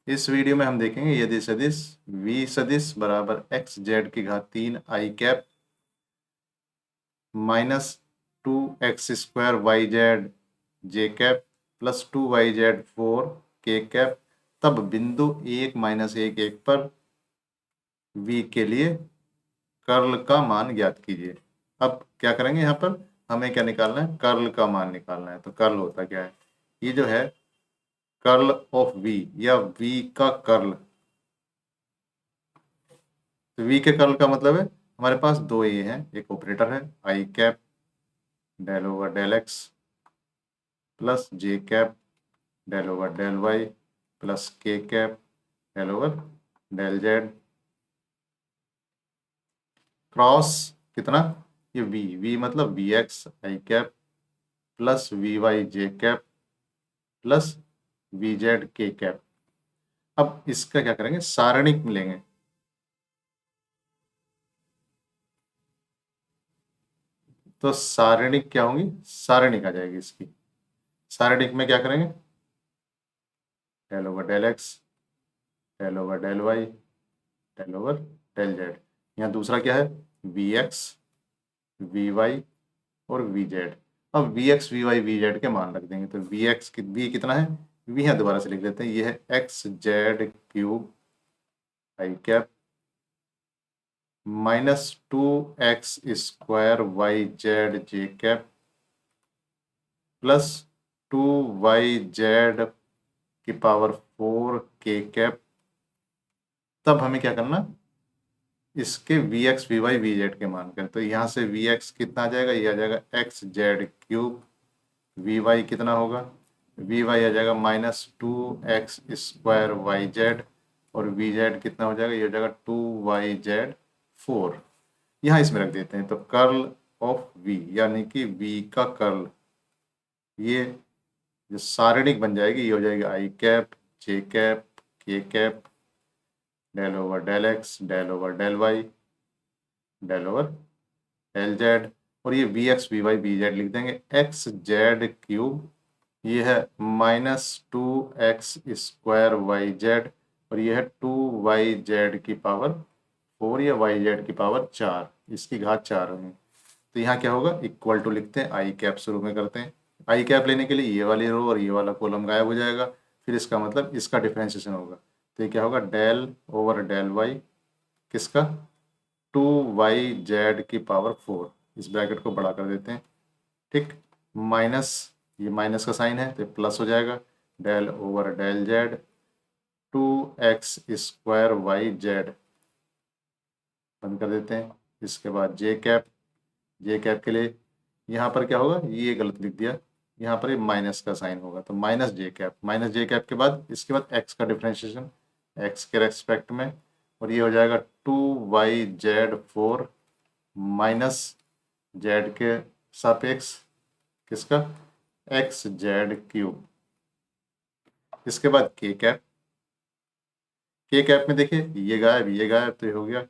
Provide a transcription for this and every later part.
इस वीडियो में हम देखेंगे यदि सदिश v सदिश बराबर एक्स जेड की घात 3 I cap minus 2x² Y Z J cap plus 2y/4 K cap, तब बिंदु 1-1 पर v के लिए कर्ल का मान ज्ञात कीजिए। अब क्या करेंगे, यहाँ पर हमें क्या निकालना है, कर्ल का मान निकालना है। तो कर्ल होता क्या है, ये जो है कर्ल ऑफ v या v का कर्ल। तो v के कर्ल का मतलब है हमारे पास दो ये हैं, एक ऑपरेटर है I cap del over del X plus J cap del over del Y plus K cap del over del Z cross कितना, ये v मतलब V X I cap plus V Y J cap plus V Z K cap. अब इसका क्या करेंगे, सारणिक मिलेंगे। तो सारणिक क्या होंगी, सारणिक आ जाएगी इसकी। सारणिक में क्या करेंगे, del over del x del over del y del over del z. यहाँ दूसरा क्या है, वी एक्स वी वाई और वी जेड। अब v x we why V Z के मान रख देंगे। तो वी एक्स वी कितना है, वी है दोबारा से लिख लेते हैं, ये है X Z cube I cap minus 2x² Y Z J cap plus 2y/4 K cap. तब हमें क्या करना, इसके V x we why V Z के मान करें। तो यहाँ से वी एक्स कितना आ जाएगा, ये आ जाएगा x Z cube, v y कितना होगा, वी वाई आ जाएगा -2x² वाई जेड और वी जेड कितना हो जाएगा, ये हो जाएगा 2y/4। यहाँ इसमें रख देते हैं। तो कर्ल ऑफ v यानी कि v का कर्ल, ये जो सारणिक बन जाएगी, ये हो जाएगी i cap j cap k cap del over del x del over del y del over del z. और ये v x we why we z लिख देंगे, एक्स जेड क्यूब, ये है -2x² वाई जेड और ये है 2y/4 या y/4, इसकी घात 4 होगी। तो यहाँ क्या होगा, इक्वल टू लिखते हैं, आई कैप शुरू में करते हैं। आई कैप लेने के लिए ये वाली रो और ये वाला कॉलम गायब हो जाएगा, फिर इसका मतलब इसका डिफरेंशिएशन होगा। तो ये क्या होगा, डेल ओवर डेल वाई किसका, 2y/4। इस ब्रैकेट को बड़ा कर देते हैं, ठीक, माइनस, ये माइनस का साइन है तो प्लस हो जाएगा, del over del z 2x² Y z बंद कर देते हैं। इसके बाद जे कैप, जे कैप के लिए यहाँ पर क्या होगा, ये गलत लिख दिया, यहाँ पर ये माइनस का साइन होगा तो माइनस जे कैप के बाद इसके बाद एक्स का डिफरेंशिएशन एक्स के रेस्पेक्ट में, और ये हो जाएगा 2y/4 माइनस जेड के सापेक्ष किसका, एक्स जेड क्यूब। इसके बाद के कैप, के कैप में देखिए ये गायब तो ये हो गया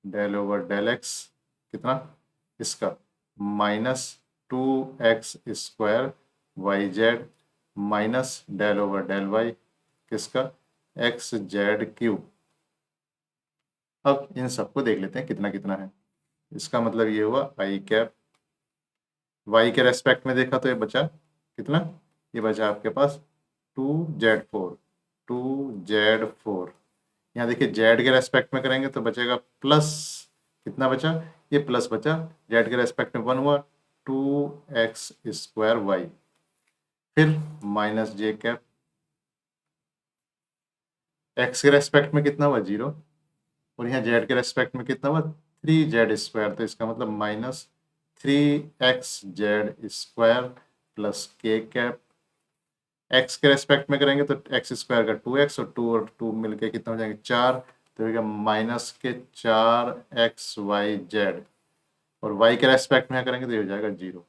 डेल ओवर डेल एक्स कितना, इसका -2x² Y z minus del over del y किसका, एक्स जेड क्यूब। अब इन सबको देख लेते हैं कितना कितना है। इसका मतलब ये हुआ आई कैप, वाई के रेस्पेक्ट में देखा तो ये बचा कितना, ये बचा आपके पास 2z4। यहाँ देखिए जेड के रेस्पेक्ट में करेंगे तो बचेगा प्लस, कितना बचा, ये प्लस बचा, जेड के रेस्पेक्ट में 1 हुआ 2x² वाई, फिर माइनस जे कैप, एक्स के रेस्पेक्ट में कितना हुआ 0 और यहाँ जेड के रेस्पेक्ट में कितना हुआ 3z²। तो इसका मतलब -3xz² plus K cap. X के रेस्पेक्ट में करेंगे तो x² का 2x और 2 मिलके कितना हो जाएंगे 4, तो हो माइनस के 4xyz और y के रेस्पेक्ट में करेंगे तो ये हो जाएगा 0।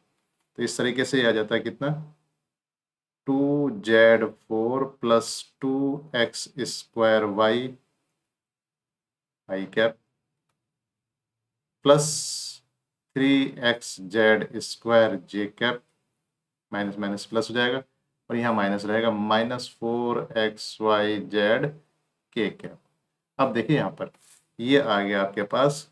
तो इस तरीके से आ जाता है कितना, 2z4 प्लस 2x² वाई आई कैप प्लस 3xz² जे कैप, माइनस माइनस प्लस हो जाएगा, और यहाँ माइनस रहेगा -4xyz के कैप। अब देखिए यहाँ पर ये आ गया आपके पास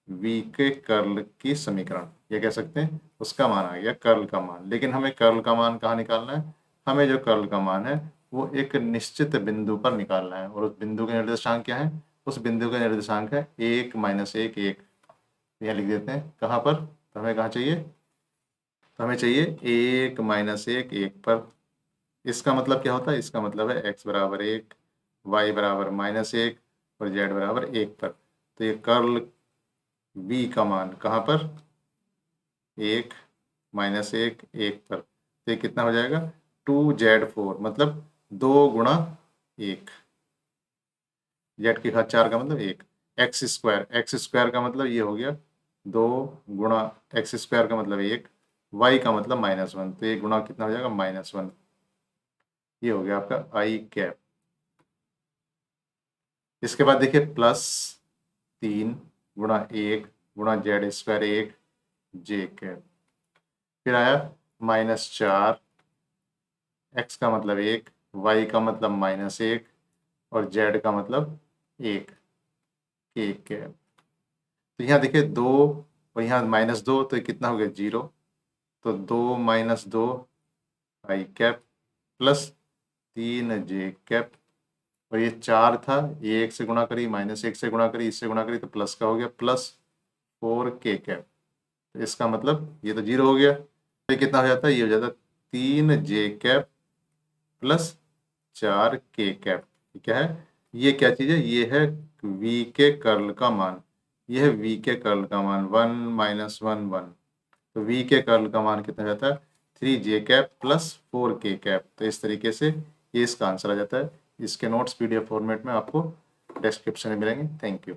v के कर्ल की समीकरण, ये कह सकते हैं उसका मान आ गया कर्ल का मान। लेकिन हमें कर्ल का मान कहाँ निकालना है? हमें जो कर्ल का मान है वो एक निश्चित बिंदु पर निकालना है, और उस बिंदु के निर्देशांक क्या है? उस बिंदु का निर्देशांक है 1 -1 1। यहाँ लिख देते हैं कहाँ पर, तो हमें कहाँ चाहिए? तो हमें चाहिए 1 -1 1 पर। इसका मतलब क्या होता है? इसका मतलब है x बराबर 1, y बराबर -1 और z बराबर 1 पर। तो ये कर्ल v का मान कहाँ पर? 1 -1 1 पर। तो ये कितना हो जाएगा? 2z4, मतलब 2 गुणा 1। z की घात 4 का मतलब 1। एक्स स्क्वायर का मतलब ये हो गया 2 गुणा एक्स स्क्वायर का मतलब 1, y का मतलब -1। तो ये गुणा कितना हो जाएगा? -1। ये हो गया आपका आई कैप। इसके बाद देखिए +3 गुणा 1 गुणा z² 1 जे कैप। फिर आया -4, x का मतलब 1, y का मतलब -1 और z का मतलब 1 के कैप। तो यहाँ देखिए 2 और यहाँ -2, तो ये कितना हो गया? 0। तो 2 - 2 आई कैप +3 जे कैप। और ये 4 था, ये 1 से गुणा करी, -1 से गुणा करी, इससे गुणा करी, तो प्लस का हो गया +4 के कैप। तो इसका मतलब ये तो 0 हो गया। तो ये कितना हो जाता है? ये हो जाता है 3 जे कैप +4 के कैप। ये क्या है? ये क्या चीज़ है? ये है v के कर्ल का मान। ये है v के कर्ल का मान 1 -1 1। तो v के कर्ल का मान कितना जाता है? 3 जे कैप +4 के कैप। तो इस तरीके से ये इसका आंसर आ जाता है। इसके नोट्स PDF फॉर्मेट में आपको डिस्क्रिप्शन में मिलेंगे। Thank you.